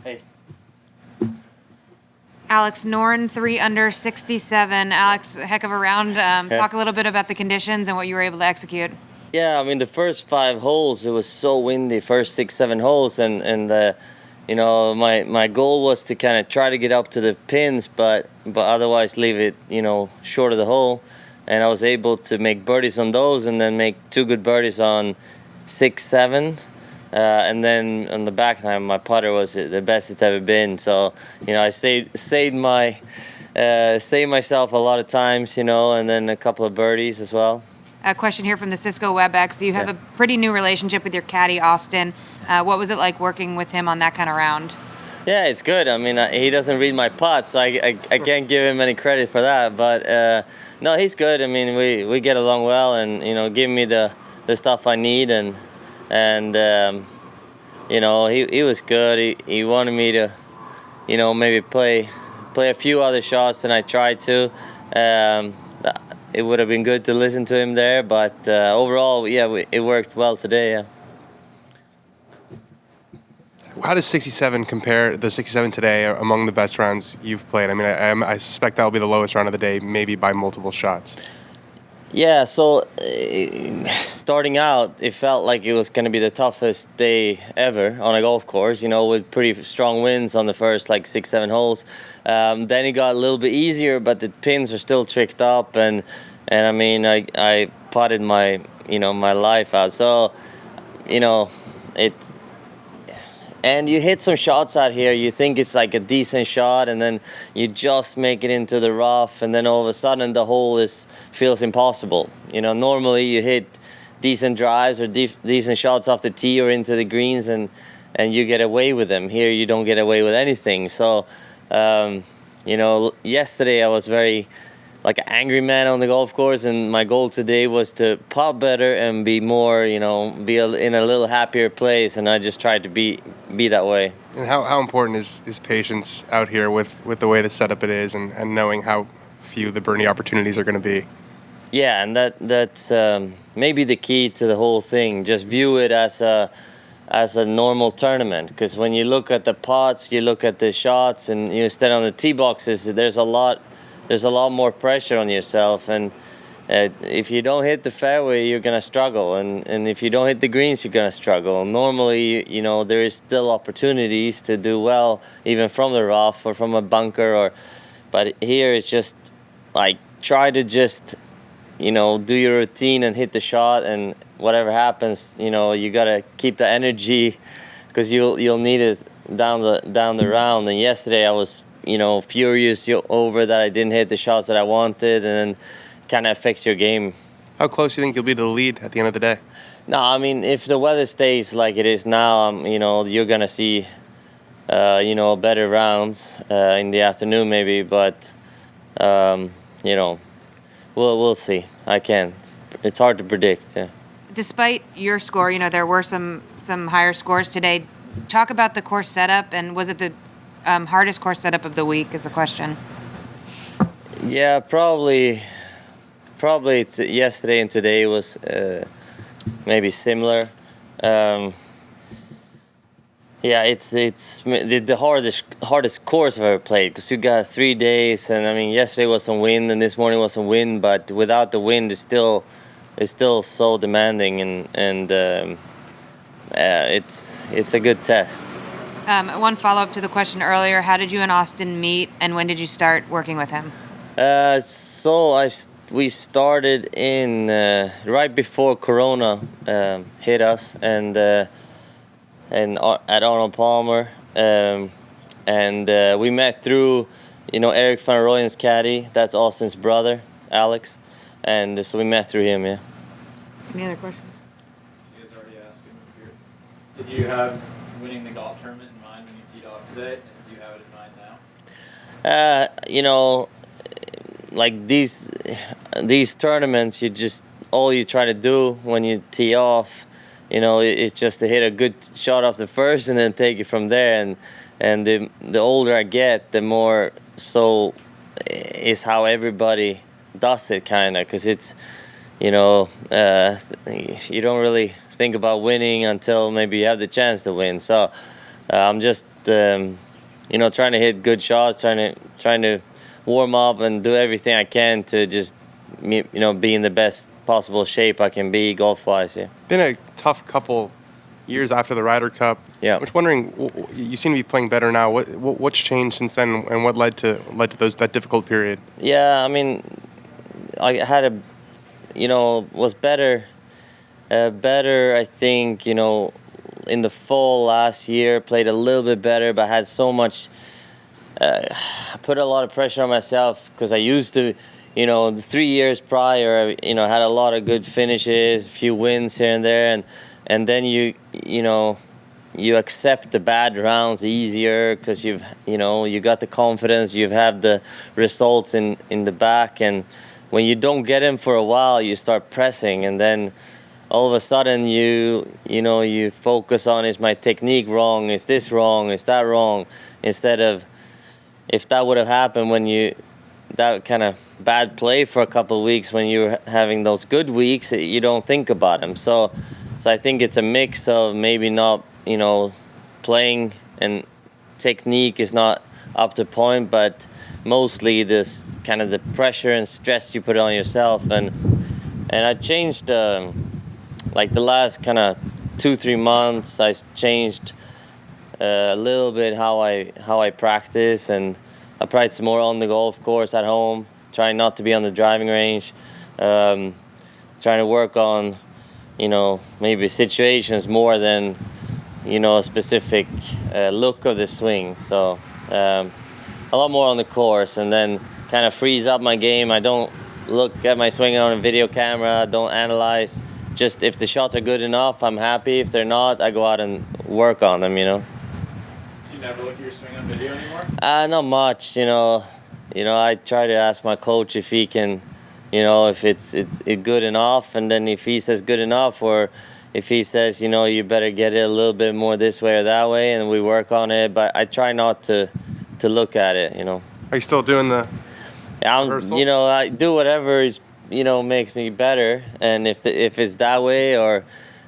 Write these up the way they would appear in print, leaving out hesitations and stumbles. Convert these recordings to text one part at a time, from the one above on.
Hey. Alex Noren, 3 under 67. Alex, a heck of a round. Talk a little bit about the conditions and what you were able to execute. Yeah, I mean the first 5 holes it was so windy. First 6, 7 holes, and you know my goal was to kind of try to get up to the pins, but otherwise leave it short of the hole, and I was able to make birdies on those, and then make 2 good birdies on 6, 7. And then on the back nine, my putter was the best it's ever been. So, I saved myself a lot of times, and then a couple of birdies as well. A question here from the Cisco WebEx. You have a pretty new relationship with your caddy, Austin. What was it like working with him on that kind of round? Yeah, it's good. I mean, he doesn't read my putts, so I can't give him any credit for that. But no, he's good. I mean, we get along well, and give me the stuff I need, and he was good. He wanted me to, maybe play a few other shots than I tried to. It would have been good to listen to him there, but overall, it worked well today. Yeah. How does 67 compare, the 67 today, among the best rounds you've played? I mean, I suspect that will be the lowest round of the day, maybe by multiple shots. Yeah, so starting out, it felt like it was going to be the toughest day ever on a golf course, with pretty strong winds on the first 6, 7 holes. Then it got a little bit easier, but the pins are still tricked up, and I mean, I putted my life out. So, and you hit some shots out here, you think it's like a decent shot, and then you just make it into the rough, and then all of a sudden the hole feels impossible. Normally you hit decent drives or decent shots off the tee or into the greens, and you get away with them. Here you don't get away with anything. So, yesterday I was very like an angry man on the golf course, and my goal today was to putt better and be more, in a little happier place, and I just tried to be that way. And how important is patience out here with the way the setup it is, and knowing how few the birdie opportunities are going to be? Yeah, and that's maybe the key to the whole thing. Just view it as a normal tournament, because when you look at the putts, you look at the shots, and you stand on the tee boxes, there's a lot more pressure on yourself, and if you don't hit the fairway, you're gonna struggle, and if you don't hit the greens, you're gonna struggle. Normally, there is still opportunities to do well, even from the rough or from a bunker, but here it's just like try to just do your routine and hit the shot, and whatever happens, you gotta keep the energy, because you'll need it down the round. And yesterday I was furious over that I didn't hit the shots that I wanted, and then kind of affects your game. How close do you think you'll be to the lead at the end of the day? No, I mean, if the weather stays like it is now, you're gonna see, better rounds in the afternoon maybe, but we'll see. I can't. It's hard to predict. Yeah. Despite your score, there were some higher scores today. Talk about the course setup, and was it the hardest course setup of the week is the question. Yeah, probably yesterday and today was maybe similar. Yeah, it's the hardest course I've ever played, because we got 3 days, and I mean yesterday was some wind and this morning was some wind, but without the wind it's still so demanding, and it's a good test. One follow-up to the question earlier, how did you and Austin meet, and when did you start working with him? We started in right before Corona hit us, and at Arnold Palmer, and we met through Eric van Rooyen's caddy. That's Austin's brother, Alex, and so we met through him. Yeah. Any other questions? You guys already asked him if you're. Did you have winning the golf tournament in mind when you teed off today, and do you have it in mind now? Like these tournaments, all you try to do when you tee off, it's just to hit a good shot off the first and then take it from there. And the older I get, the more so is how everybody does it, kind of, because it's you don't really think about winning until maybe you have the chance to win. So I'm just trying to hit good shots, trying to warm up and do everything I can to just be in the best possible shape I can be golf wise. Yeah. Been a tough couple years after the Ryder Cup. Yeah. I'm just wondering, you seem to be playing better now. What's changed since then, and what led to that difficult period? Yeah, I mean, I had was better. Better, I think, in the fall last year, played a little bit better, but had so much, I put a lot of pressure on myself because I used to, the 3 years prior, had a lot of good finishes, a few wins here and there, and then you accept the bad rounds easier because you got the confidence, you have the results in the back, and when you don't get them for a while, you start pressing, and then all of a sudden you focus on, is my technique wrong, is this wrong, is that wrong, instead of, if that would have happened when that kind of bad play for a couple of weeks when you're having those good weeks, you don't think about them. So I think it's a mix of maybe not, playing and technique is not up to point, but mostly this kind of the pressure and stress you put on yourself, and I changed like the last kind of 2-3 months. I changed a little bit how I practice, and I practice more on the golf course at home, trying not to be on the driving range, trying to work on maybe situations more than a specific look of the swing. So a lot more on the course, and then kind of frees up my game. I don't look at my swing on a video camera, don't analyze. Just if the shots are good enough, I'm happy. If they're not, I go out and work on them. So you never look at your swing on video anymore? Not much. I try to ask my coach if he can, if it's good enough, and then if he says good enough, or if he says, you better get it a little bit more this way or that way, and we work on it. But I try not to look at it. Are you still doing the rehearsal? I do whatever is makes me better, and if it's that way, or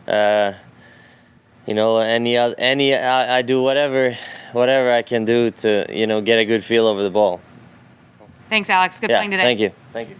I do whatever I can do to get a good feel over the ball. Thanks, Alex. Good playing today. Thank you.